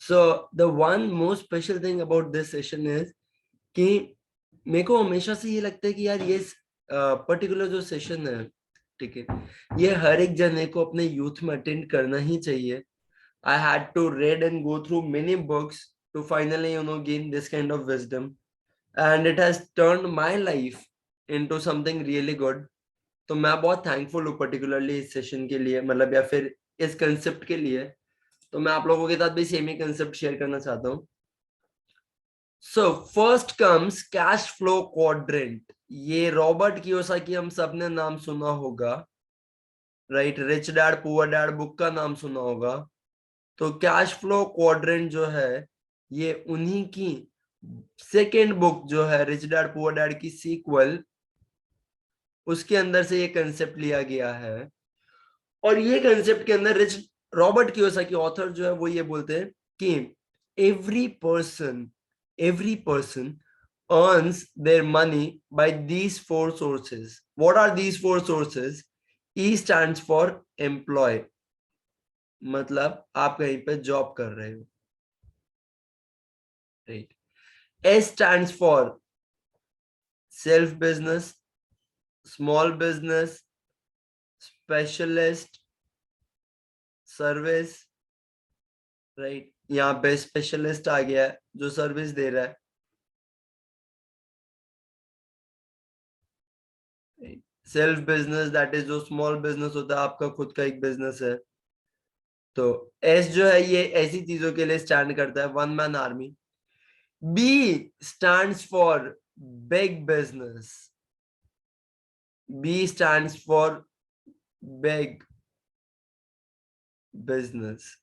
So the one most special thing about this session is कि मेरे को हमेशा से ये लगता है कि यार ये पर्टिकुलर जो सेशन है, ठीक है, ये हर एक जने को अपने यूथ में अटेंड करना ही चाहिए. I had to read and go through many books to finally, gain this kind of wisdom. And it has turned my life into something really good. तो मैं बहुत थैंकफुल हूँ पर्टिकुलरली इस सेशन के लिए, मतलब या फिर इस कंसेप्ट के लिए. तो मैं आप लोगों के साथ भी सेम ही कंसेप्ट शेयर करना चाहता हूँ. So first comes cash flow quadrant. ये रॉबर्ट कियोसाकी, हम सबने नाम सुना होगा, right? Rich dad poor dad book का नाम सुना होगा. तो कैश फ्लो क्वाड्रेंट जो है, ये उन्हीं की सेकेंड बुक जो है, रिच डैड पुअर डैड की सीक्वल, उसके अंदर से ये कंसेप्ट लिया गया है. और ये कंसेप्ट के अंदर रॉबर्ट कियोसाकी ऑथर जो है वो ये बोलते हैं कि every person earns their money by these four sources. What are these four sources? E stands for employ, मतलब आप कहीं पे जॉब कर रहे हो, right? S stands for self business, small business, specialist, service, right? यहाँ पे स्पेशलिस्ट आ गया है जो सर्विस दे रहा है. सेल्फ बिजनेस, दैट इज जो स्मॉल बिजनेस होता है, आपका खुद का एक बिजनेस है. तो एस जो है ये ऐसी चीजों के लिए स्टैंड करता है, one man army. B stands for big business. B stands for big business.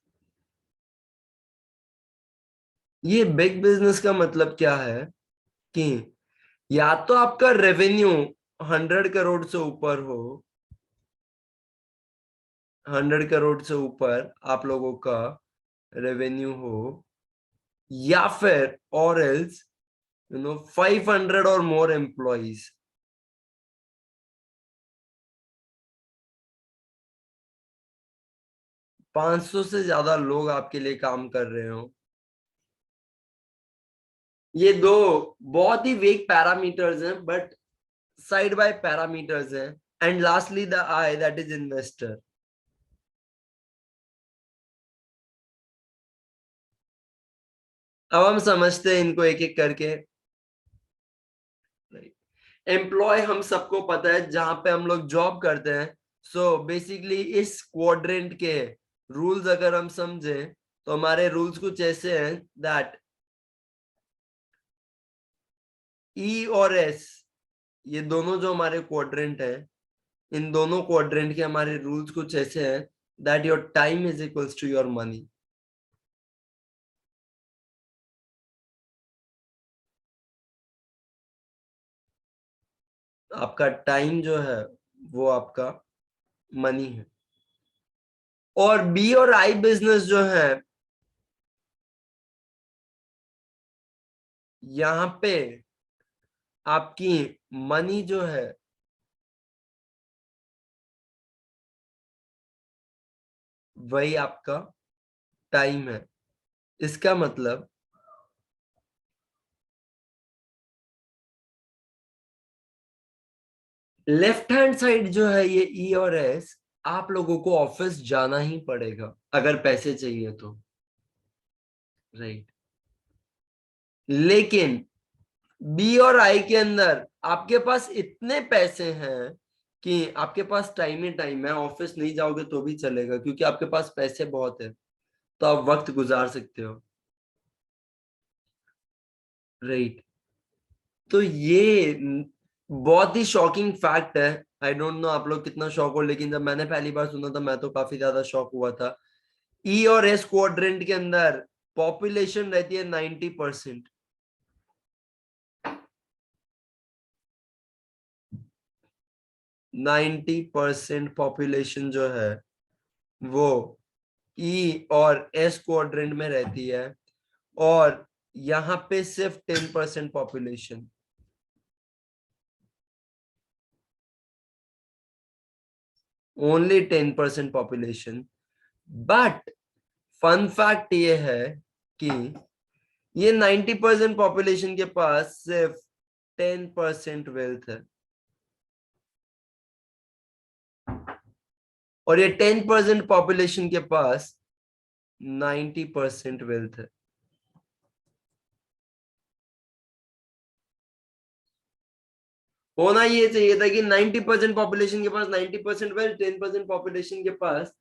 ये बिग बिजनेस का मतलब क्या है कि या तो आपका रेवेन्यू 100 करोड़ से ऊपर हो, 100 करोड़ से ऊपर आप लोगों का रेवेन्यू हो, या फिर और एल्स 500 और मोर एम्प्लॉइज. 500 से ज्यादा लोग आपके लिए काम कर रहे हो. ये दो बहुत ही वीक पैरामीटर्स हैं, बट साइड बाय पैरामीटर्स हैं. And lastly the I, that is investor. अब हम समझते हैं इनको एक एक करके. एम्प्लॉय हम सबको पता है, जहां पे हम लोग जॉब करते हैं. सो बेसिकली इस क्वाड्रेंट के रूल्स अगर हम समझें, तो हमारे रूल्स कुछ ऐसे हैं दैट ई और एस, ये दोनों जो हमारे क्वाड्रेंट है, इन दोनों क्वाड्रेंट के हमारे रूल्स कुछ ऐसे हैं that your time is equals to your money. आपका टाइम जो है वो आपका मनी है. और बी और आई बिजनेस जो है, यहां पे आपकी मनी जो है वही आपका टाइम है. इसका मतलब लेफ्ट हैंड साइड जो है ये ई और एस, आप लोगों को ऑफिस जाना ही पड़ेगा अगर पैसे चाहिए तो, राइट? लेकिन बी और आई के अंदर आपके पास इतने पैसे हैं कि आपके पास टाइम ही टाइम है. ऑफिस नहीं जाओगे तो भी चलेगा क्योंकि आपके पास पैसे बहुत है, तो आप वक्त गुजार सकते हो, राइट? तो ये बहुत ही शॉकिंग फैक्ट है. आई डोंट नो आप लोग कितना शॉक हो, लेकिन जब मैंने पहली बार सुना था मैं तो काफी ज्यादा शॉक हुआ था. ई और एस क्वाड्रेंट के अंदर पॉपुलेशन रहती है 90%. 90% पॉपुलेशन जो है वो ई और एस क्वाड्रेंट में रहती है. और यहाँ पे सिर्फ 10% population, only 10% population. But fun fact ये है कि ये 90% पॉपुलेशन के पास सिर्फ 10% वेल्थ है, और ये 10% पॉपुलेशन के पास 90% वेल्थ है। होना ये चाहिए था कि 90% पॉपुलेशन के पास 90% वेल्थ, 10% पॉपुलेशन के पास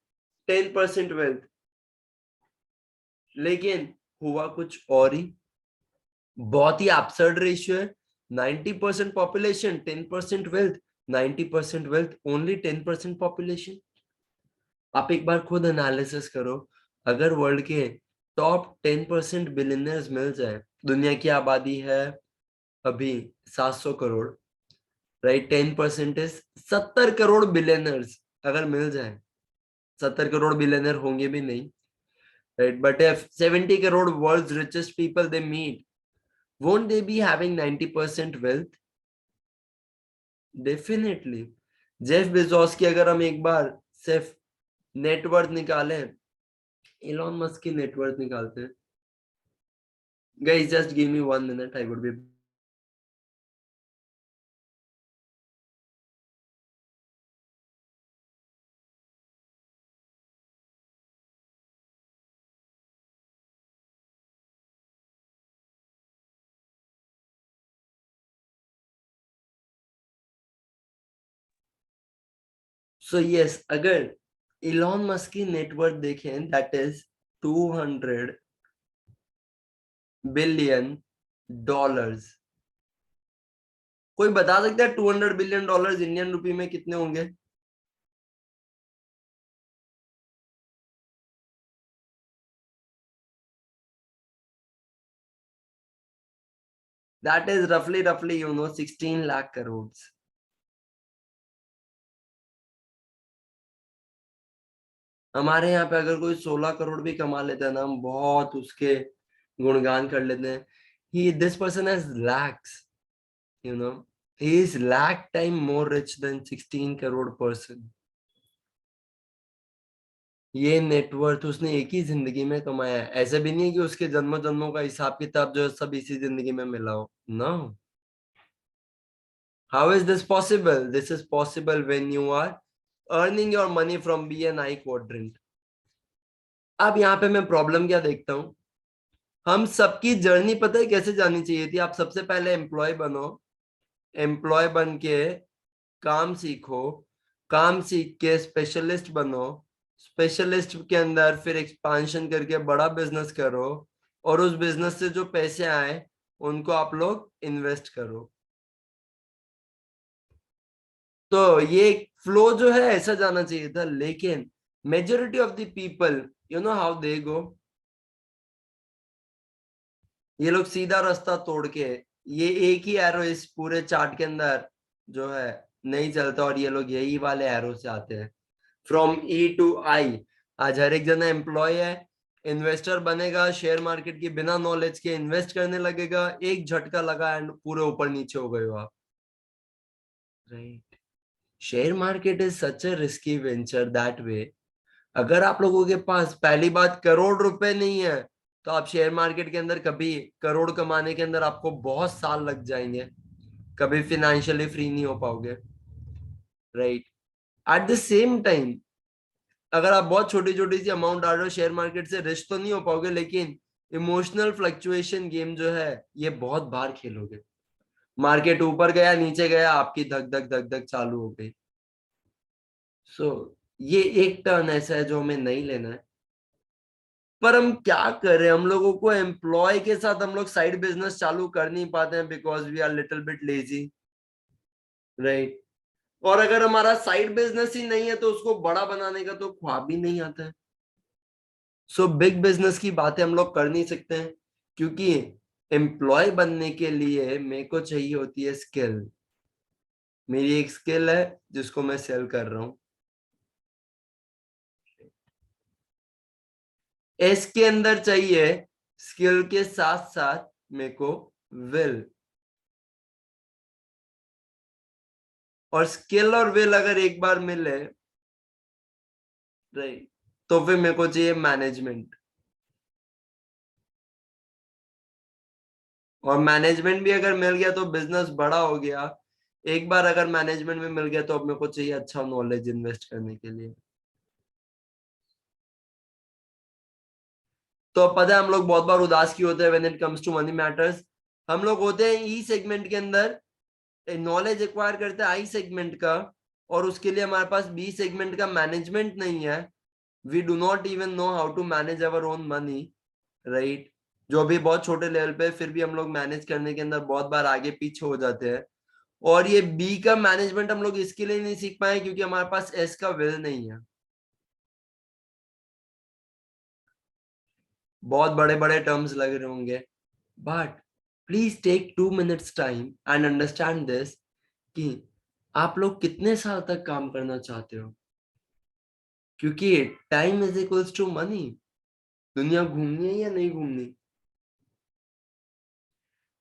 10% वेल्थ, लेकिन हुआ कुछ और ही। बहुत ही एब्सर्ड रेशियो है। 90% population, 10% wealth, 90% wealth, only 10% population. आप एक बार खुद एनालिसिस करो, अगर वर्ल्ड के टॉप 10% बिलियनर्स मिल जाए, दुनिया की आबादी है अभी 700 crore, right, 10% is 70 crore billionaires अगर मिल जाए, 70 करोड़ बिलियनर होंगे भी नहीं, right, but if 70 crore world's richest people they meet, won't they be having 90% wealth? Definitely. Jeff Bezos की अगर हम एक बार सिर्फ नेटवर्थ निकालें, इलॉन मस्क की नेटवर्थ निकालते हैं। Guys just give me 1 minute, I would be. So yes, अगर इलॉन मस्क की नेटवर्थ देखें, दैट इज 200 बिलियन डॉलर्स। कोई बता सकता है 200 बिलियन डॉलर्स इंडियन रुपी में कितने होंगे? दैट इज रफली 16 लाख करोड़। हमारे यहाँ पे अगर कोई 16 करोड़ भी कमा लेता है ना, हम बहुत उसके गुणगान कर लेते हैं। He this person has lakhs, you know, he is lakh time more rich than 16 crore person. ये नेटवर्थ उसने एक ही जिंदगी में कमाया है। ऐसा भी नहीं है कि उसके जन्म जन्मों का हिसाब किताब जो है सब इसी जिंदगी में मिला हो। No, how is this possible? This is possible when you are earning your money from BNI quadrant. अब यहाँ पे मैं प्रॉब्लम क्या देखता हूँ, हम सबकी जर्नी पता है कैसे जानी चाहिए थी? आप सबसे पहले एम्प्लॉय बनो, एम्प्लॉय बन के काम सीखो, काम सीख के स्पेशलिस्ट बनो, स्पेशलिस्ट के अंदर फिर एक्सपांशन करके बड़ा बिजनेस करो, और उस बिजनेस से जो पैसे आए उनको आप लोग इन्वेस्ट करो। तो ये फ्लो जो है ऐसा जाना चाहिए था, लेकिन majority of the people, you know how they go, ये लोग सीधा रास्ता तोड़ के, ये एक ही एरो इस पूरे चार्ट के अंदर जो है नहीं चलता, और ये लोग यही वाले एरो से आते हैं, फ्रॉम E to I। आज हर एक जना एम्प्लॉय है, इन्वेस्टर बनेगा, शेयर मार्केट की बिना नॉलेज के इन्वेस्ट करने लगेगा, एक झटका लगा एंड पूरे ऊपर नीचे हो गए हो आप, right. Share market is such A risky venture that way. अगर आप लोगों के पास पहली बात करोड़ रुपए नहीं है, तो आप शेयर मार्केट के अंदर कभी करोड़ कमाने के अंदर आपको बहुत साल लग जाएंगे, कभी फिनेंशियली फ्री नहीं हो पाओगे, right. At the same time, अगर आप बहुत छोटी छोटी सी अमाउंट डाल रहे हो शेयर मार्केट से, रिस्क तो नहीं हो पाओगे, लेकिन इमोशनल फ्लक्चुएशन गेम जो है ये बहुत बार खेलोगे। मार्केट ऊपर गया नीचे गया, आपकी धक धक धक धक चालू हो गई। सो ये एक टर्न ऐसा है जो हमें नहीं लेना है। पर हम क्या करें, हम लोगों को एम्प्लॉय के साथ हम लोग साइड बिजनेस चालू कर नहीं पाते हैं, because we are little bit lazy, right. और अगर हमारा साइड बिजनेस ही नहीं है तो उसको बड़ा बनाने का तो ख्वाब भी नहीं आता है। सो बिग बिजनेस की बातें हम लोग कर नहीं सकते हैं, क्योंकि एम्प्लॉय बनने के लिए मेरे को चाहिए होती है स्किल। मेरी एक स्किल है जिसको मैं सेल कर रहा हूँ। इसके अंदर चाहिए स्किल के साथ साथ मेरे को विल, और स्किल और विल अगर एक बार मिले, राइट, तो फिर मेरे को चाहिए मैनेजमेंट। और मैनेजमेंट भी अगर मिल गया तो बिजनेस बड़ा हो गया। एक बार अगर मैनेजमेंट में मिल गया तो अब मेरे को चाहिए अच्छा नॉलेज इन्वेस्ट करने के लिए। तो अब पता है हम लोग बहुत बार उदास क्यों होते हैं when it comes to money matters. हम लोग होते हैं ई सेगमेंट के अंदर, नॉलेज एक्वायर करते हैं आई सेगमेंट का, और उसके लिए हमारे पास बी सेगमेंट का मैनेजमेंट नहीं है। We do not even know how to manage our own money, right. जो अभी बहुत छोटे लेवल पे फिर भी हम लोग मैनेज करने के अंदर बहुत बार आगे पीछे हो जाते हैं। और ये बी का मैनेजमेंट हम लोग इसके लिए नहीं सीख पाए क्योंकि हमारे पास एस का विल नहीं है। बहुत बड़े बड़े टर्म्स लग रहे होंगे, but please take 2 minutes time and understand this कि आप लोग कितने साल तक काम करना चाहते हो, क्योंकि time is equals to money. दुनिया घूमनी है या नहीं घूमनी?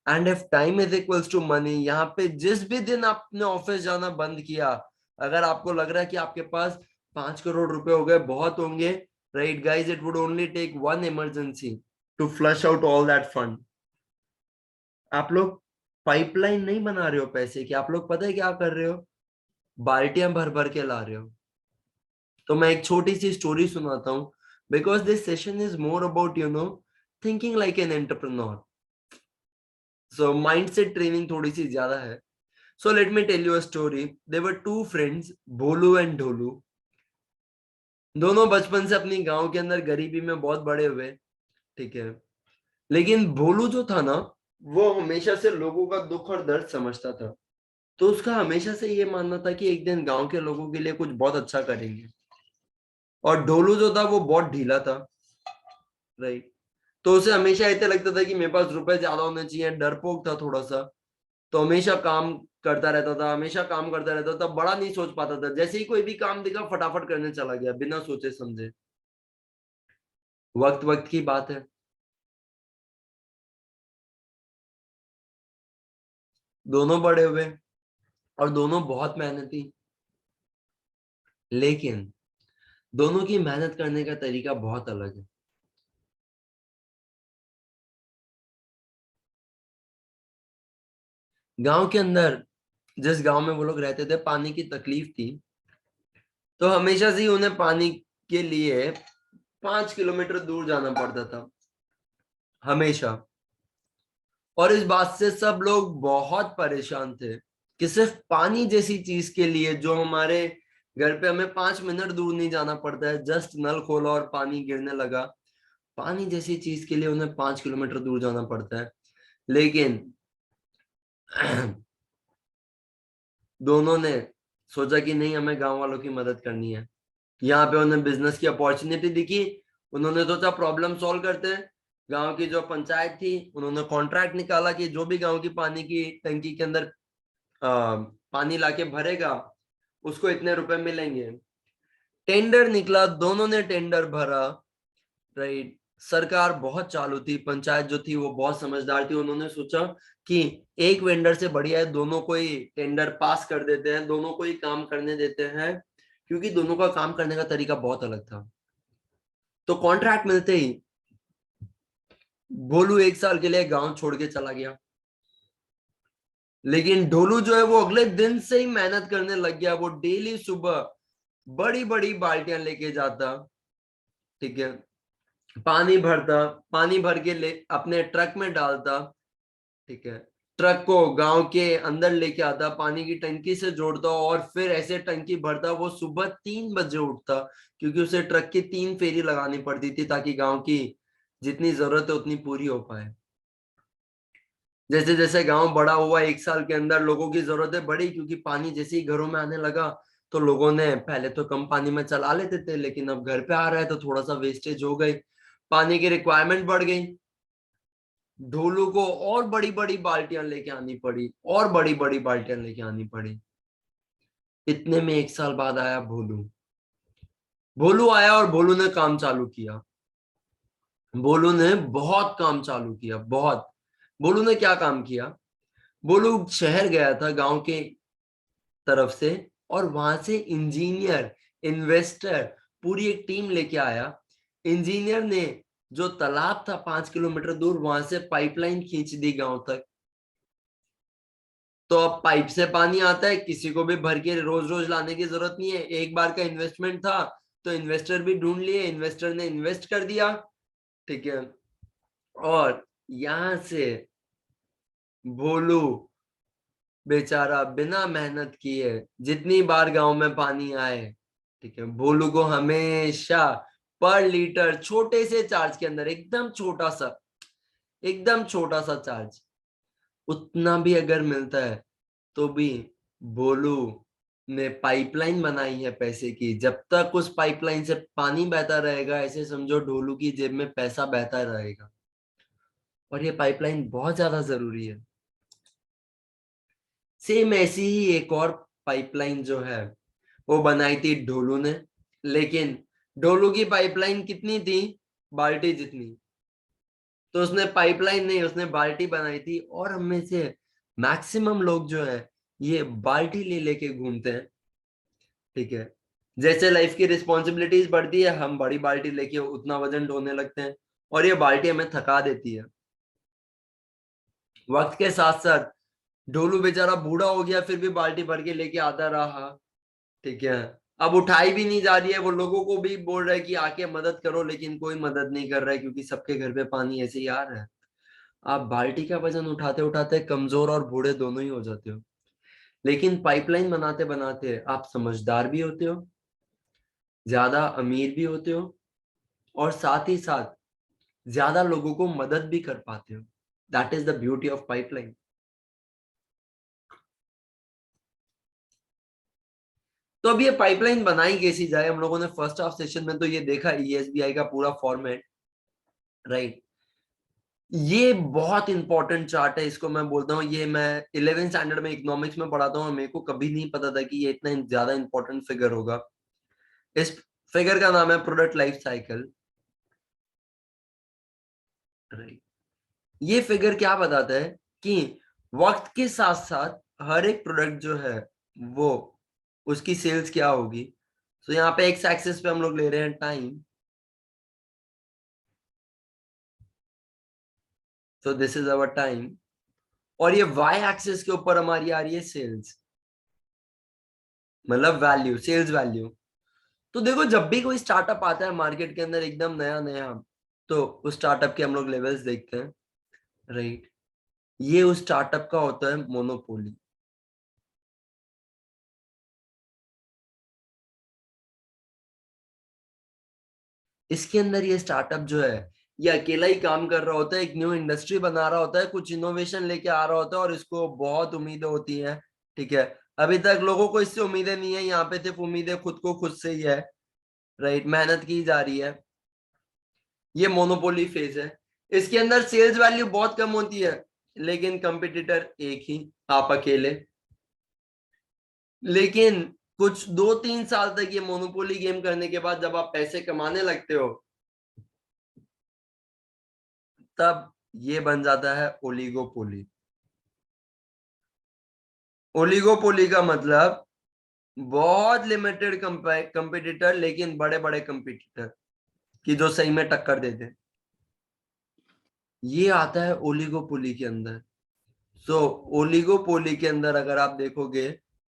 And if time is equals to money, यहाँ पे जिस भी दिन आपने ऑफिस जाना बंद किया, अगर आपको लग रहा है कि आपके पास 5 करोड़ रुपए हो गए, बहुत होंगे, right guys, it would only take one emergency to flush out all that fund. आप लोग पाइपलाइन नहीं बना रहे हो पैसे की, आप लोग पता है क्या कर रहे हो? बाल्टियां भर भर के ला रहे हो। तो मैं एक छोटी सी स्टोरी सुनाता हूँ, because this session is more about thinking like an entrepreneur. So mindset training थोड़ी सी ज्यादा है। So let me tell you a story. There were two friends, Bholu and Dholu. दोनों बचपन से अपनी गांव के अंदर गरीबी में बहुत बड़े हुए, ठीक है। लेकिन भोलू जो था ना, वो हमेशा से लोगों का दुख और दर्द समझता था। तो उसका हमेशा से ये मानना था कि एक दिन गांव के लोगों के लिए कुछ बहुत अच्छा करेंगे। और ढोलू जो था वो बहुत ढीला था, राइट। तो उसे हमेशा ऐसे लगता था कि मेरे पास रुपए ज्यादा होने चाहिए, डरपोक था थोड़ा सा। तो हमेशा काम करता रहता था, हमेशा काम करता रहता था, बड़ा नहीं सोच पाता था। जैसे ही कोई भी काम दिखा फटाफट करने चला गया बिना सोचे समझे। वक्त वक्त की बात है, दोनों बड़े हुए और दोनों बहुत मेहनती। लेकिन दोनों की मेहनत करने का तरीका बहुत अलग है। गांव के अंदर, जिस गांव में वो लोग रहते थे, पानी की तकलीफ थी। तो हमेशा से ही उन्हें पानी के लिए 5 किलोमीटर दूर जाना पड़ता था, हमेशा। और इस बात से सब लोग बहुत परेशान थे कि सिर्फ पानी जैसी चीज के लिए, जो हमारे घर पे हमें 5 मिनट दूर नहीं जाना पड़ता है, जस्ट नल खोला और पानी गिरने लगा, पानी जैसी चीज के लिए उन्हें 5 किलोमीटर दूर जाना पड़ता है। लेकिन दोनों ने सोचा कि नहीं, हमें गांव वालों की मदद करनी है। यहाँ पे उन्हें बिजनेस की अपॉर्चुनिटी दिखी। उन्होंने सोचा प्रॉब्लम सॉल्व करते हैं। गांव की जो पंचायत थी, उन्होंने कॉन्ट्रैक्ट निकाला कि जो भी गांव की पानी की टंकी के अंदर पानी लाके भरेगा, उसको इतने रुपए मिलेंगे। टेंडर निकला, दोनों ने टेंडर भरा, राइट। सरकार बहुत चालू थी, पंचायत जो थी वो बहुत समझदार थी। उन्होंने सोचा कि एक वेंडर से बढ़िया है दोनों को ही टेंडर पास कर देते हैं, दोनों को ही काम करने देते हैं, क्योंकि दोनों का काम करने का तरीका बहुत अलग था। तो कॉन्ट्रैक्ट मिलते ही भोलू 1 साल के लिए गांव छोड़ के चला गया। लेकिन ढोलू जो है वो अगले दिन से ही मेहनत करने लग गया। वो डेली सुबह बड़ी बड़ी बाल्टियां लेके जाता, ठीक है, पानी भरता, पानी भर के ले अपने ट्रक में डालता, ठीक है, ट्रक को गांव के अंदर लेके आता, पानी की टंकी से जोड़ता और फिर ऐसे टंकी भरता। वो सुबह 3 बजे उठता, क्योंकि उसे ट्रक की 3 फेरी लगानी पड़ती थी ताकि गांव की जितनी जरूरत है उतनी पूरी हो पाए। जैसे जैसे गांव बड़ा हुआ, 1 साल के अंदर लोगों की जरूरतें बढ़ी, क्योंकि पानी जैसे ही घरों में आने लगा तो लोगों ने पहले तो कम पानी में चला लेते थे, लेकिन अब घर पे आ रहा है तो थोड़ा सा वेस्टेज हो गई, पानी की रिक्वायरमेंट बढ़ गई। ढोलू को और बड़ी बड़ी बाल्टियां लेके आनी पड़ी, और बड़ी बड़ी बाल्टियां लेके आनी पड़ी। इतने में 1 साल बाद आया भोलू। भोलू आया और भोलू ने काम चालू किया। भोलू ने बहुत काम चालू किया, बहुत। भोलू ने क्या काम किया? भोलू शहर गया था गांव के तरफ से, और वहां से इंजीनियर, इन्वेस्टर, पूरी एक टीम लेके आया। इंजीनियर ने जो तालाब था 5 किलोमीटर दूर, वहां से पाइपलाइन खींच दी गांव तक। तो अब पाइप से पानी आता है, किसी को भी भर के रोज रोज लाने की जरूरत नहीं है। एक बार का इन्वेस्टमेंट था, तो इन्वेस्टर भी ढूंढ लिए, इन्वेस्टर ने इन्वेस्ट कर दिया, ठीक है। और यहां से भोलू बेचारा बिना मेहनत किए जितनी बार गांव में पानी आए, ठीक है, भोलू को हमेशा पर लीटर छोटे से चार्ज के अंदर, एकदम छोटा सा चार्ज, उतना भी अगर मिलता है तो भी भोलू ने पाइपलाइन बनाई है पैसे की। जब तक उस पाइपलाइन से पानी बहता रहेगा, ऐसे समझो ढोलू की जेब में पैसा बहता रहेगा। और ये पाइपलाइन बहुत ज्यादा जरूरी है। सेम ऐसी ही एक और पाइपलाइन जो है वो बनाई थी ढोलू ने, लेकिन ढोलू की पाइपलाइन कितनी थी? बाल्टी जितनी। तो उसने पाइपलाइन नहीं, उसने बाल्टी बनाई थी। और हम में से मैक्सिमम लोग जो है ये बाल्टी ले लेके घूमते हैं, ठीक है। जैसे लाइफ की रिस्पॉन्सिबिलिटीज बढ़ती है, हम बड़ी बाल्टी लेके उतना वजन ढोने लगते हैं, और ये बाल्टी हमें थका देती है। वक्त के साथ साथ ढोलू बेचारा बूढ़ा हो गया, फिर भी बाल्टी भर के लेके आता रहा, ठीक है। अब उठाई भी नहीं जा रही है, वो लोगों को भी बोल रहा है कि आके मदद करो, लेकिन कोई मदद नहीं कर रहा है, क्योंकि सबके घर पे पानी ऐसे ही आ रहा है। आप बाल्टी का वजन उठाते उठाते कमजोर और बूढ़े दोनों ही हो जाते हो। लेकिन पाइपलाइन बनाते बनाते आप समझदार भी होते हो, ज्यादा अमीर भी होते हो, और साथ ही साथ ज्यादा लोगों को मदद भी कर पाते हो। That is the beauty of pipeline. तो अब ये पाइपलाइन बनाई कैसी जाए? हम लोगों ने फर्स्ट हाफ सेशन में तो ये देखा, ईएसबीआई का पूरा फॉर्मेट, राइट। ये बहुत इंपॉर्टेंट चार्ट है, इसको मैं बोलता हूँ, ये मैं 11th स्टैंडर्ड में इकोनॉमिक्स में पढ़ाता हूँ, और मेरे को कभी नहीं पता था कि ये इतना ज्यादा इंपॉर्टेंट फिगर होगा। इस फिगर का नाम है प्रोडक्ट लाइफ साइकिल, राइट। ये फिगर क्या बताता है कि वक्त के साथ साथ हर एक प्रोडक्ट जो है वो, उसकी सेल्स क्या होगी। तो यहाँ पे एक्स एक्सिस पे हम लोग ले रहे हैं टाइम, तो दिस इज अवर टाइम। और ये वाई एक्सिस के ऊपर हमारी आ रही है सेल्स, मतलब वैल्यू, सेल्स वैल्यू। तो देखो, जब भी कोई स्टार्टअप आता है मार्केट के अंदर एकदम नया नया, तो उस स्टार्टअप के हम लोग लेवल्स देखते हैं, राइट। ये उस स्टार्टअप का होता है मोनोपोली। इसके अंदर ये स्टार्टअप जो है ये अकेला ही काम कर रहा होता है, एक न्यू इंडस्ट्री बना रहा होता है, कुछ इनोवेशन लेके आ रहा होता है, और इसको बहुत उम्मीदें होती हैं, ठीक है। अभी तक लोगों को इससे उम्मीदें नहीं है, यहाँ पे सिर्फ उम्मीदें खुद को खुद से ही है, राइट। मेहनत की जा रही है। ये मोनोपोली फेज है। इसके अंदर सेल्स वैल्यू बहुत कम होती है, लेकिन कंपटीटर एक ही, आप अकेले। लेकिन कुछ 2-3 साल तक ये मोनोपोली गेम करने के बाद जब आप पैसे कमाने लगते हो, तब ये बन जाता है ओलिगोपोली। ओलिगोपोली का मतलब बहुत लिमिटेड कंपटीटर, लेकिन बड़े बड़े कंपटीटर की जो सही में टक्कर देते, ये आता है ओलिगोपोली के अंदर। सो ओलिगोपोली के अंदर अगर आप देखोगे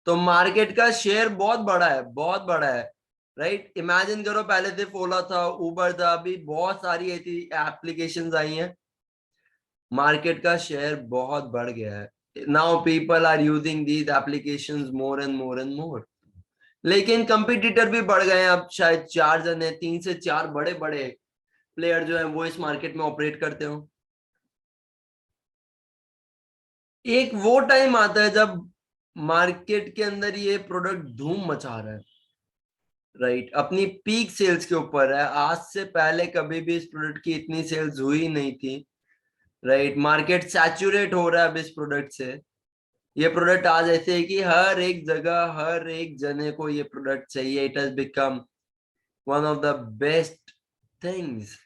तो मार्केट का शेयर बहुत बड़ा है, बहुत बड़ा है, राइट। इमेजिन करो, पहले सिर्फ ओला था, उबर था, अभी बहुत सारी ऐसी एप्लीकेशंस आई हैं, मार्केट का शेयर बहुत बढ़ गया है। Now people are using these applications more and more and more. लेकिन कंपटीटर भी बढ़ गए हैं, अब शायद 4 जने, 3 से 4 बड़े बड़े प्लेयर जो है वो इस मार्केट में ऑपरेट करते हो। एक वो टाइम आता है जब मार्केट के अंदर ये प्रोडक्ट धूम मचा रहा है, राइट, अपनी पीक सेल्स के ऊपर है। आज से पहले कभी भी इस प्रोडक्ट की इतनी सेल्स हुई नहीं थी, राइट। मार्केट सैचुरेट हो रहा है अब इस प्रोडक्ट से। ये प्रोडक्ट आज ऐसे है कि हर एक जगह, हर एक जने को ये प्रोडक्ट चाहिए। It has become one of the best things,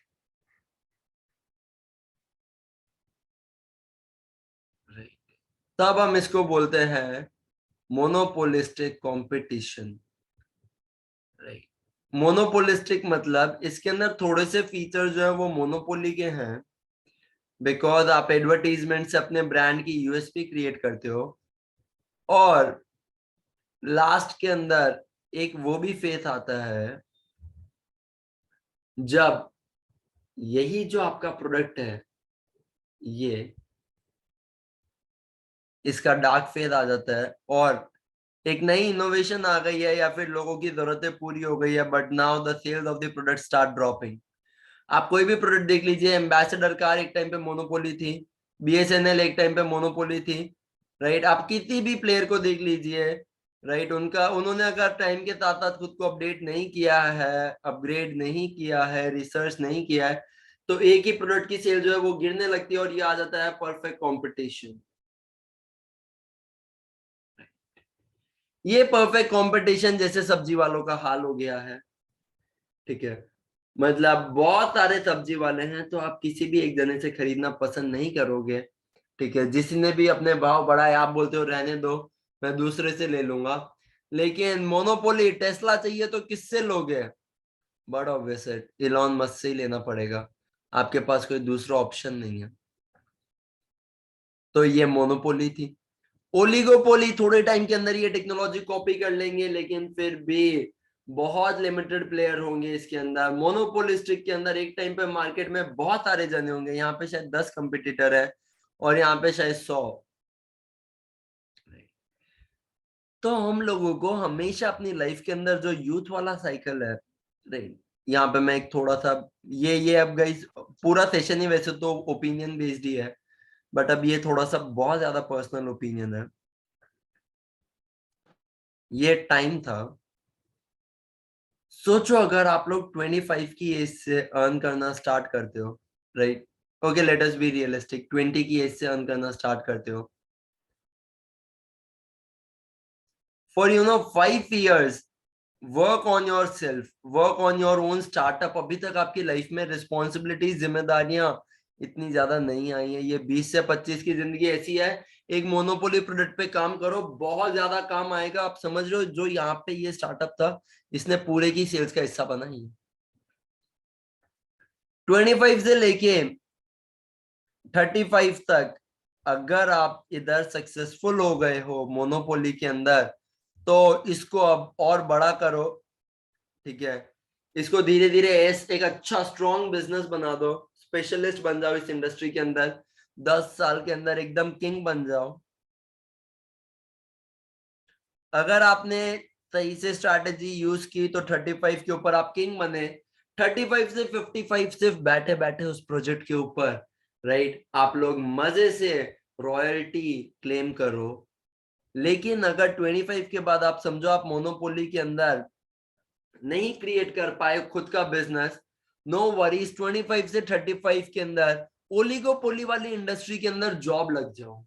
right. तब हम इसको बोलते हैं मोनोपोलिस्टिक कंपटीशन, राइट। मोनोपोलिस्टिक मतलब इसके अंदर थोड़े से फीचर जो है वो मोनोपोली के हैं, बिकॉज आप एडवर्टीजमेंट से अपने ब्रांड की यूएसपी क्रिएट करते हो, और लास्ट के अंदर एक वो भी फेथ आता है जब यही जो आपका प्रोडक्ट है, ये इसका डार्क फेज आ जाता है और एक नई इनोवेशन आ गई है या फिर लोगों की जरूरतें पूरी हो गई है, but now the sales of the product start dropping. आप कोई भी प्रोडक्ट देख लीजिए, एम्बेसडर कार एक टाइम पे मोनोपोली थी, बीएसएनएल एक टाइम पे मोनोपोली थी, राइट। आप किसी भी प्लेयर को देख लीजिए, राइट, उनका उन्होंने अगर टाइम के साथ साथ खुद को अपडेट नहीं किया है, अपग्रेड नहीं किया है, रिसर्च नहीं किया है, तो एक ही प्रोडक्ट की सेल जो है वो गिरने लगती है और ये आ जाता है परफेक्ट कंपटीशन। ये परफेक्ट कंपटीशन जैसे सब्जी वालों का हाल हो गया है, ठीक है। मतलब बहुत सारे सब्जी वाले हैं, तो आप किसी भी एक जने से खरीदना पसंद नहीं करोगे, ठीक है। जिसने भी अपने भाव बढ़ाए आप बोलते हो रहने दो, मैं दूसरे से ले लूंगा। लेकिन मोनोपोली टेस्ला चाहिए तो किससे लोगे? बड़ा ऑब्वियस है, इलॉन मस्क से ही लेना पड़ेगा, आपके पास कोई दूसरा ऑप्शन नहीं है। तो ये मोनोपोली थी। ओलिगोपोली थोड़े टाइम के अंदर ये टेक्नोलॉजी कॉपी कर लेंगे, लेकिन फिर भी बहुत लिमिटेड प्लेयर होंगे इसके अंदर। मोनोपोलिस्टिक के अंदर एक टाइम पे मार्केट में बहुत सारे जने होंगे, यहाँ पे शायद 10 कंपटीटर है और यहाँ पे शायद 100। तो हम लोगों को हमेशा अपनी लाइफ के अंदर जो यूथ वाला साइकिल है, राइट, यहाँ पे मैं एक थोड़ा सा ये अब गाइस पूरा सेशन ही वैसे तो ओपिनियन बेस्ड ही है, बट अब ये थोड़ा सा बहुत ज्यादा पर्सनल ओपिनियन है। ये टाइम था, सोचो अगर आप लोग 25 की एज से अर्न करना स्टार्ट करते हो, right, okay let us be realistic, 20 की एज से अर्न करना स्टार्ट करते हो, for 5 years work on your self, work on your own startup. अभी तक आपकी लाइफ में रिस्पॉन्सिबिलिटी, जिम्मेदारियां इतनी ज्यादा नहीं आई है। ये 20 से 25 की जिंदगी ऐसी है, एक मोनोपोली प्रोडक्ट पे काम करो, बहुत ज्यादा काम आएगा। आप समझ रहे हो, जो यहाँ पे ये स्टार्टअप था, इसने पूरे की सेल्स का हिस्सा बना ही। 25 से लेके 35 तक अगर आप इधर सक्सेसफुल हो गए हो मोनोपोली के अंदर, तो इसको अब और बड़ा करो, ठीक है। इसको धीरे धीरे एक अच्छा स्ट्रॉन्ग बिजनेस बना दो, स्पेशलिस्ट बन जाओ इस इंडस्ट्री के अंदर, 10 साल के अंदर एकदम किंग बन जाओ। अगर आपने सही से स्ट्रैटेजी यूज की तो 35 के ऊपर आप किंग बने। 35 से 55 सिर्फ बैठे बैठे उस प्रोजेक्ट के ऊपर, राइट, आप लोग मजे से रॉयल्टी क्लेम करो। लेकिन अगर 25 के बाद आप समझो आप मोनोपोली के अंदर नहीं क्रिएट कर पाए खुद का बिजनेस, नो वरीज, 25 से 35 के अंदर ओलिगोपोली वाली इंडस्ट्री के अंदर जॉब लग जाओ।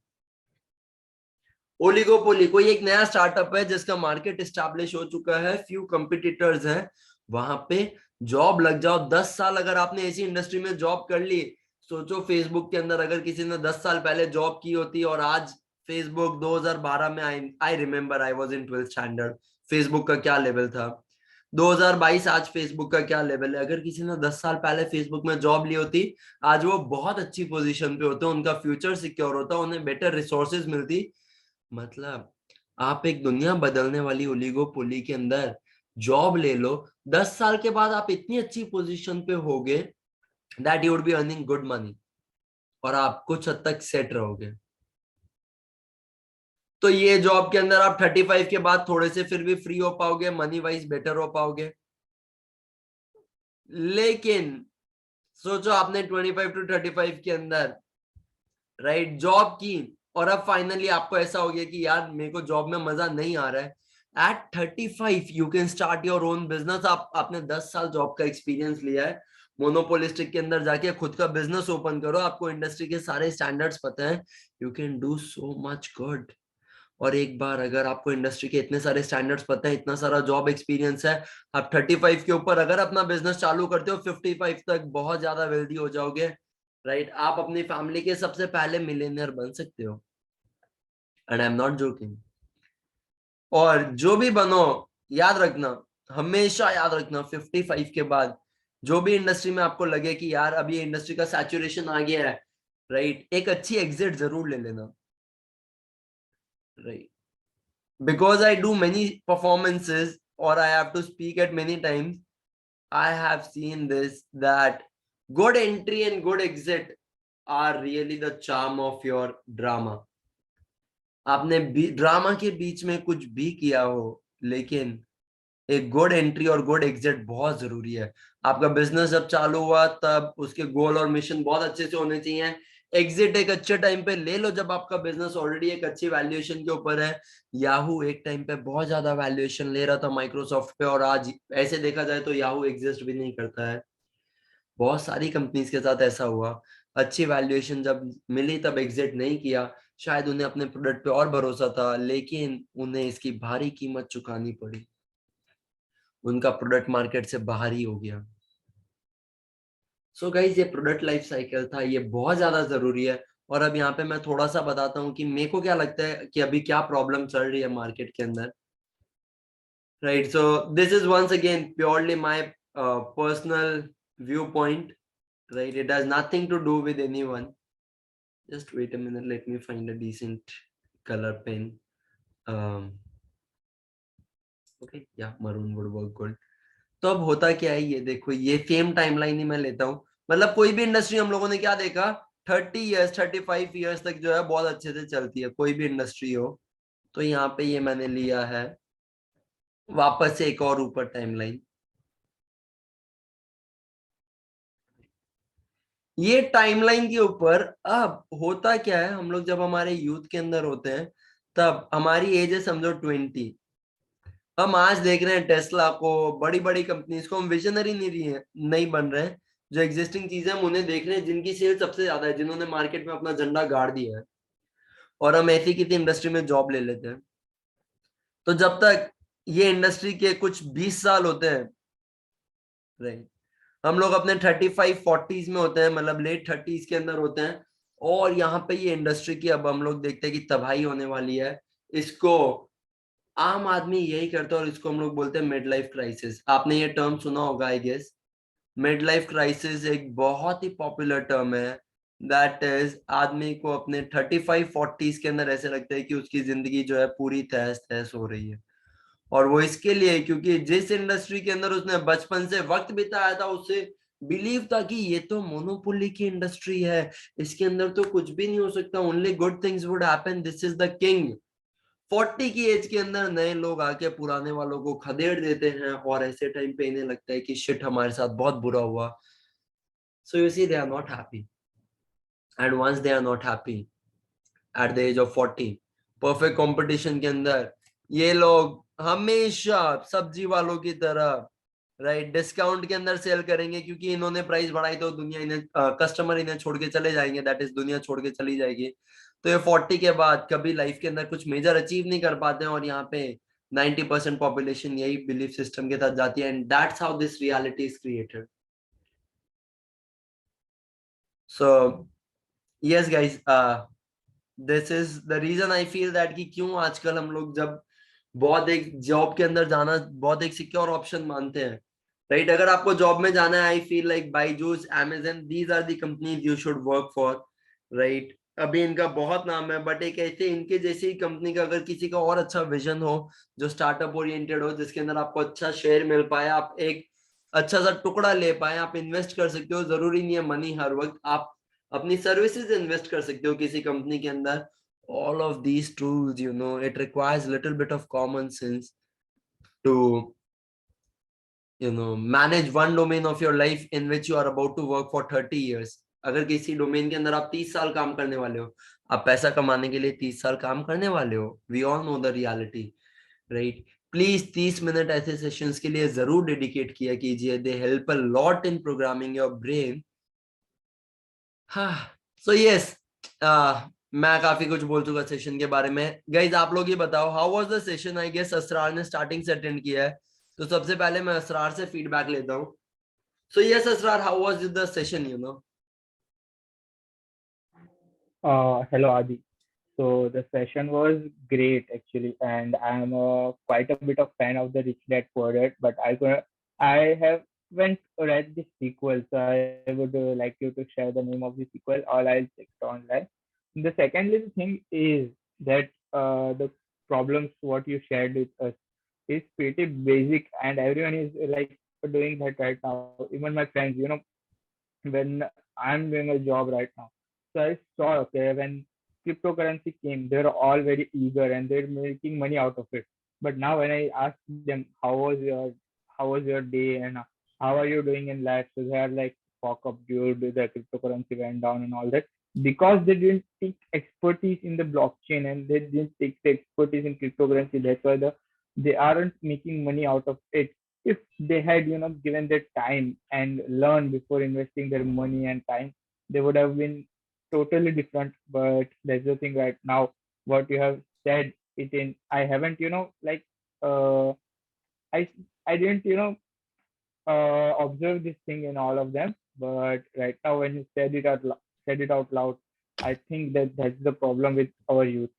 ओलिगोपोली कोई एक नया स्टार्टअप है जिसका मार्केट एस्टैब्लिश हो चुका है, फ्यू कंपिटिटर्स हैं, वहां पे जॉब लग जाओ। 10 साल अगर आपने ऐसी इंडस्ट्री में जॉब कर ली, सोचो फेसबुक के अंदर अगर किसी ने 10 साल पहले जॉब की होती और आज फेसबुक 2012 में, I remember I was in 12th standard, Facebook का क्या लेवल था। 2022 आज फेसबुक का क्या लेवल है। अगर किसी ने 10 साल पहले फेसबुक में जॉब ली होती, आज वो बहुत अच्छी पोजीशन पे होते, उनका फ्यूचर सिक्योर होता, उन्हें बेटर रिसोर्सेज मिलती। मतलब आप एक दुनिया बदलने वाली ओलिगोपोली के अंदर जॉब ले लो, 10 साल के बाद आप इतनी अच्छी पोजीशन पे होगे that you would be earning good money, और आप कुछ हद तक सेट रहोगे। तो ये जॉब के अंदर आप 35 के बाद थोड़े से फिर भी फ्री हो पाओगे, मनी वाइज बेटर हो पाओगे। लेकिन सोचो आपने 25 to 35 के अंदर, राइट, जॉब की, और अब फाइनली आपको ऐसा हो गया कि यार मेरे को जॉब में मजा नहीं आ रहा है। At 35 you can start your own business. आपने 10 साल जॉब का एक्सपीरियंस लिया है, मोनोपोलिस्टिक के अंदर जाके खुद का बिजनेस ओपन करो, आपको इंडस्ट्री के सारे स्टैंडर्ड्स पता है, you can do so much good. और एक बार अगर आपको इंडस्ट्री के इतने सारे स्टैंडर्ड्स पता है, इतना सारा जॉब एक्सपीरियंस है, आप 35 के ऊपर अगर अपना बिजनेस चालू करते हो, 55 तक बहुत ज्यादा वेल्दी हो जाओगे, राइट। आप अपनी फैमिली के सबसे पहले मिलियनियर बन सकते हो, and I am not joking. और जो भी बनो, याद रखना, हमेशा याद रखना 55 के बाद जो भी इंडस्ट्री में आपको लगे कि यार अभी ये इंडस्ट्री का सैचुरेशन आ गया है, राइट, एक अच्छी एग्जिट जरूर ले लेना, right, because I do many performances और I have to speak at many times. I have seen this that good entry and good exit are really the charm of your drama. आपने drama के बीच में कुछ भी किया हो, लेकिन एक गुड एंट्री और गुड एग्जिट बहुत जरूरी है. आपका बिजनेस जब चालू हुआ तब उसके गोल और मिशन बहुत अच्छे से होने चाहिए. एग्जिट एक अच्छे टाइम पे ले लो जब आपका बिजनेस ऑलरेडी एक अच्छी वैल्यूएशन के ऊपर है. याहू एक टाइम पे बहुत ज्यादा वैल्यूएशन ले रहा था माइक्रोसॉफ्ट पे, और आज ऐसे देखा जाए तो याहू एग्जिस्ट भी नहीं करता है. बहुत सारी कंपनीज के साथ ऐसा हुआ. अच्छी वैल्यूएशन जब मिली तब एग्जिट नहीं किया. शायद उन्हें अपने प्रोडक्ट पे और भरोसा था, लेकिन उन्हें इसकी भारी कीमत चुकानी पड़ी. उनका प्रोडक्ट मार्केट से बाहर ही हो गया. सो गाइज, ये प्रोडक्ट लाइफ साइकिल था, ये बहुत ज्यादा जरूरी है. और अब यहाँ पे मैं थोड़ा सा बताता हूँ कि मेरे को क्या लगता है कि अभी क्या प्रॉब्लम चल रही है मार्केट के अंदर, right. So this is once again purely my personal view point, right. It has nothing to do with anyone. Just wait a minute, let me find a decent colour pen. Okay, yeah maroon would work good. तो अब होता क्या है, ये देखो, ये same timeline ही मैं लेता हूँ. मतलब कोई भी इंडस्ट्री हम लोगों ने क्या देखा, 30 ईयर्स 35 ईयर्स तक जो है बहुत अच्छे से चलती है, कोई भी इंडस्ट्री हो. तो यहाँ पे ये मैंने लिया है वापस से एक और ऊपर टाइमलाइन. ये टाइमलाइन के ऊपर अब होता क्या है, हम लोग जब हमारे यूथ के अंदर होते हैं तब हमारी एज है समझो 20. हम आज देख रहे हैं टेस्ला को, बड़ी बड़ी कंपनीज को. हम विजनरी नहीं रही है, नहीं बन रहे हैं. जो एग्जिस्टिंग चीजें हम उन्हें देख रहे हैं जिनकी सेल सबसे ज्यादा है, जिन्होंने मार्केट में अपना झंडा गाड़ दिया है, और हम ऐसी किसी इंडस्ट्री में जॉब ले लेते हैं. तो जब तक ये इंडस्ट्री के कुछ 20 साल होते हैं, राइट, हम लोग अपने 35 40s में होते हैं, मतलब लेट 30s के अंदर होते हैं, और यहाँ पे ये इंडस्ट्री की अब हम लोग देखते हैं कि तबाही होने वाली है. इसको आम आदमी यही करता है और इसको हम लोग बोलते हैं मिड लाइफ क्राइसिस. आपने ये टर्म सुना होगा I guess. Mid life crisis एक बहुत ही पॉपुलर टर्म है. दैट इज, आदमी को अपने 35 40s के अंदर ऐसे लगता है कि उसकी जिंदगी जो है पूरी तहस तहस हो रही है. और वो इसके लिए क्योंकि जिस इंडस्ट्री के अंदर उसने बचपन से वक्त बिताया था, उससे बिलीव था कि ये तो मोनोपोली की इंडस्ट्री है, इसके अंदर तो कुछ भी नहीं हो सकता, only good things would happen, this is the king. 40 की एज के अंदर नए लोग आके पुराने वालों को खदेड़ देते हैं, और ऐसे टाइम पे इन्हें लगता है कि शिट, हमारे साथ बहुत बुरा हुआ. So you see, they are not happy. And once they are not happy at the age of 40, perfect competition के अंदर ये लोग हमेशा सब्जी वालों की तरह, राइट, डिस्काउंट के अंदर सेल करेंगे, क्योंकि इन्होंने प्राइस बढ़ाई तो दुनिया इन्हें, कस्टमर इन्हें छोड़ के चले जाएंगे, दैट इज दुनिया छोड़ के चली जाएगी. तो ये 40 के बाद कभी लाइफ के अंदर कुछ मेजर अचीव नहीं कर पाते हैं, और यहाँ पे 90% पॉपुलेशन यही बिलीफ सिस्टम के साथ जाती है. And that's how this reality is created. So yes guys, this is the reason I feel that कि क्यों आजकल हम लोग जब बहुत एक जॉब के अंदर जाना बहुत एक सिक्योर ऑप्शन मानते हैं, राइट. अगर आपको जॉब में जाना है, I feel like Byju's, Amazon, these are the companies you should work for, right. अभी इनका बहुत नाम है, बट एक ऐसे इनके जैसी कंपनी का अगर किसी का और अच्छा विजन हो, जो स्टार्टअप ओरिएंटेड हो, जिसके अंदर आपको अच्छा शेयर मिल पाए, आप एक अच्छा सा टुकड़ा ले पाए, आप इन्वेस्ट कर सकते हो. जरूरी नहीं है मनी हर वक्त, आप अपनी सर्विसेज इन्वेस्ट कर सकते हो किसी कंपनी के अंदर. All of these tools, it requires little bit of common sense to manage one domain of your life in which you are about to work for 30 years. अगर किसी डोमेन के अंदर आप 30 साल काम करने वाले हो, आप पैसा कमाने के लिए 30 साल काम करने वाले हो, we all know the reality, right. Please 30 minute ऐसे सेशंस के लिए जरूर डेडिकेट किया कीजिए. They help a lot in programming your brain. हाँ. सो यस, मैं काफी कुछ बोल चुका सेशन के बारे में. गाइज, आप लोग ये बताओ, how was the session. I guess Asrar ने स्टार्टिंग से अटेंड किया है, तो सबसे पहले मैं असरार से फीडबैक लेता हूँ. So yes Asrar, how was the session. Hello Adi. So the session was great actually, and I'm quite a bit of fan of the Rich Dad Poor Dad. But I haven't read the sequel, so I would like you to share the name of the sequel, or I'll check it online. The second little thing is that the problems what you shared with us is pretty basic, and everyone is like doing that right now. Even my friends, when I'm doing a job right now. So I saw, okay, when cryptocurrency came, they were all very eager and they're making money out of it. But now when I ask them how was your day and how are you doing in life, so they are like, fuck up, dude, the cryptocurrency went down and all that, because they didn't take expertise in the blockchain and they didn't take the expertise in cryptocurrency. That's why they aren't making money out of it. If they had given their time and learned before investing their money and time, they would have been totally different. But that's the thing right now, what you have said it in, I haven't like uh i I didn't observe this thing in all of them, but right now when you said it out loud, I think that that's the problem with our youth.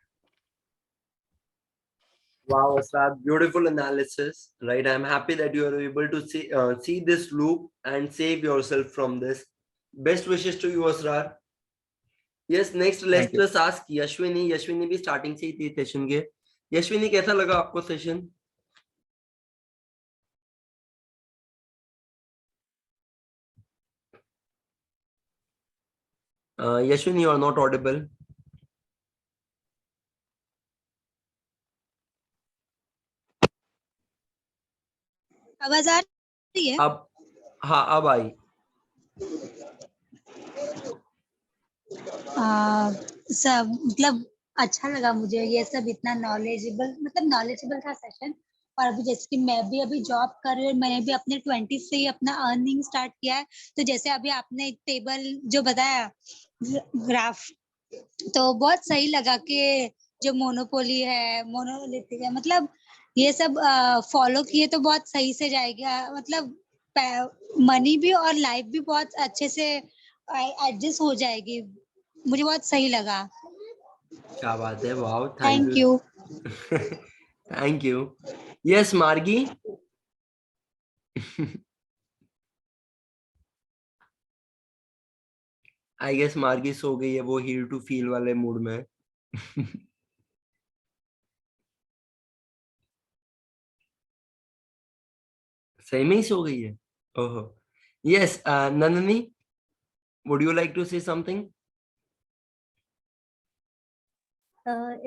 Wow, Asad, beautiful analysis, right? I'm happy that you are able to see this loop and save yourself from this. Best wishes to you, Asrar. Yes, next Thank let's you. just ask Yashwini. Yashwini भी starting से ही थी session के. यशविनी, कैसा लगा आपको session? Yashwin, you are not audible. आवाज आ रही है? अब हाँ, अब आई. सब मतलब अच्छा लगा मुझे, ये सब इतना नॉलेजेबल था सेशन. और अभी जैसे कि मैं भी अभी जॉब कर रही हूँ, मैंने भी अपने 20 से ही अपना अर्निंग स्टार्ट किया है. तो जैसे अभी आपने एक टेबल जो बताया, ग्राफ, तो बहुत सही लगा कि जो मोनोपोली है, मोनोलिथिक है, मतलब ये सब फॉलो किए तो बहुत सही से जाएगा. मतलब मनी भी और लाइफ भी बहुत अच्छे से एडजस्ट हो जाएगी. मुझे बहुत सही लगा. क्या बात है, wow, thank thank you. You. Thank you. Yes, मार्गी. आई गेस मार्गी सो गई है, वो हीर टू फील वाले मूड में. सही में ही सो गई है. ओहो. Yes, Nandini, would you like to say something?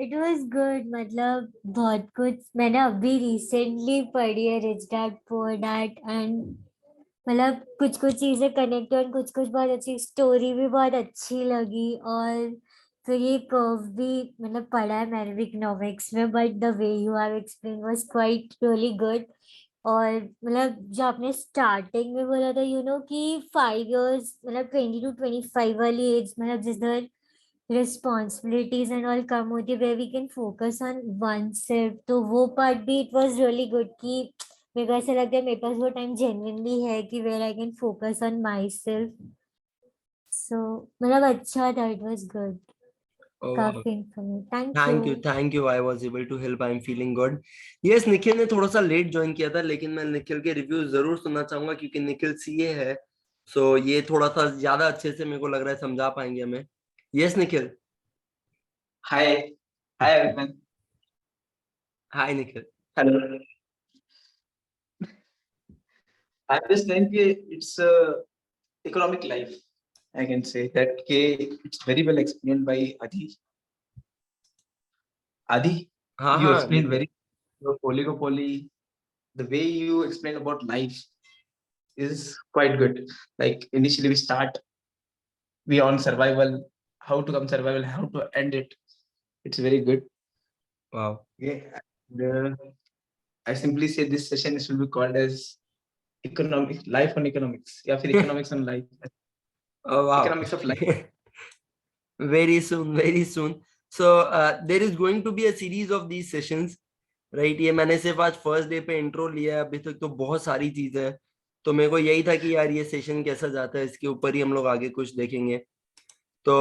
It was good. मतलब बहुत कुछ मैंने अभी रिसेंटली पढ़ी है, rich dad poor dad, and मतलब कुछ कुछ चीजें कनेक्ट और कुछ कुछ बहुत अच्छी, स्टोरी भी बहुत अच्छी लगी. और फिर ये कर्व भी मतलब पढ़ा है मैंने भी इकोनॉमिक्स में, but the way you have explain was quite really good. और मतलब जो आपने स्टार्टिंग में बोला था कि 5 years मतलब 20 to 25 वाली एज, मतलब जिस तरह responsibilities and all come होती है, where we can focus on oneself, तो वो part भी it was really good कि मेरे को ऐसा लगता है मेरे पास वो टाइम genuinely है कि where I can focus on myself. So मतलब अच्छा था, it was good. काफी informative. Thank you. I was able to help. I am feeling good. Yes, Nikhil ने थोड़ा सा लेट ज्वाइन किया था, लेकिन मैं निखिल के रिव्यू जरूर सुनना चाहूंगा क्योंकि निखिल सीए है. सो ये थोड़ा सा ज्यादा अच्छे से मेरे को लग रहा है समझा पाएंगे हमें. Yes Nikhil. Hi, hi everyone. Hi Nikhil. Hello. I'm just saying that it's economic life. I can say that it's very well explained by Adi. Adi, हाँ you हाँ explained Nikhil. very oligopoly. The way you explain about life is quite good. Like initially we on survival, how to come survival, how to end it. It's very good. Wow. Okay. And, I simply say this session should be called as economic life on economics. या फिर economics on life. Wow. Economics of life. Very soon, very soon. So there is going to be a series of these sessions, right? ये मैंने सिर्फ आज first day पे intro लिया है, अभी तक तो बहुत सारी चीजें हैं. तो मेरे को यही था कि यार ये सेशन कैसा जाता है, इसके ऊपर ही हम लोग आगे कुछ देखेंगे. तो